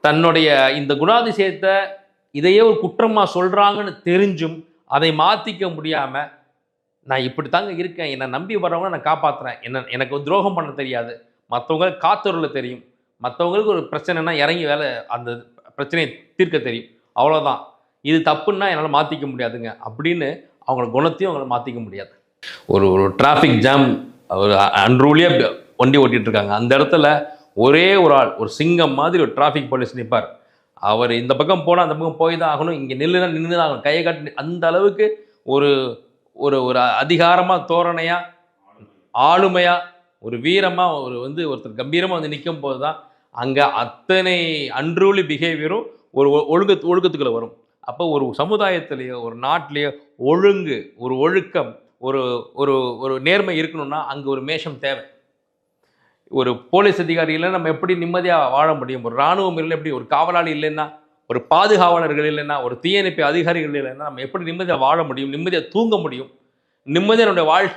தன்னுடைய இந்த குணாதிசயத்தை இதையே ஒரு குற்றமாக சொல்கிறாங்கன்னு தெரிஞ்சும் அதை மாற்றிக்க முடியாமல், நான் இப்படி தாங்க இருக்கேன், என்னை நம்பி வர்றவங்க நான் காப்பாற்றுறேன், எனக்கு துரோகம் பண்ண தெரியாது, மற்றவங்க காத்தொருள தெரியும், மற்றவங்களுக்கு ஒரு பிரச்சனைனா இறங்கி வேலை அந்த பிரச்சனையை தீர்க்க தெரியும், அவ்வளோதான், இது தப்புன்னா என்னால் மாற்றிக்க முடியாதுங்க அப்படின்னு அவங்கள குணத்தையும் அவங்கள மாற்றிக்க முடியாது. ஒரு ஒரு டிராஃபிக் ஜாம், ஒரு அன்ரூலியாக வண்டி ஓட்டிகிட்டு இருக்காங்க. அந்த இடத்துல ஒரே ஒரு ஆள், ஒரு சிங்கம் மாதிரி ஒரு டிராஃபிக் போலீஸ் நிற்பார். அவர் இந்த பக்கம் போனால் அந்த பக்கம் போய் தான் ஆகணும், இங்கே நில்லுனா நின்று தான் ஆகணும், கையை காட்டி அந்த அளவுக்கு ஒரு ஒரு ஒரு அதிகாரமாக, தோரணையாக, ஆளுமையாக, ஒரு வீரமாக ஒருத்தர் கம்பீரமாக வந்து நிற்கும் போது தான் அங்கே அத்தனை அன்ரூலி பிஹேவியரும் ஒரு ஒழுக்கத்துக்குள்ளே வரும். அப்போ ஒரு சமுதாயத்திலேயோ ஒரு நாட்டிலேயோ ஒழுங்கு, ஒரு ஒழுக்கம், ஒரு ஒரு ஒரு நேர்மை இருக்கணும்னா அங்கே ஒரு மேஷம் தேவை. ஒரு போலீஸ் அதிகாரிகளை நம்ம எப்படி நிம்மதியாக வாழ முடியும்? ஒரு இராணுவம் இல்லை, எப்படி ஒரு காவலாளி இல்லைன்னா, ஒரு பாதுகாவலர்கள் இல்லைன்னா, ஒரு தீயணைப்பு அதிகாரிகள் இல்லைன்னா நம்ம எப்படி நிம்மதியாக வாழ முடியும்? நிம்மதியாக தூங்க முடியும்? நிம்மதியாக நம்முடைய வாழ்க்கை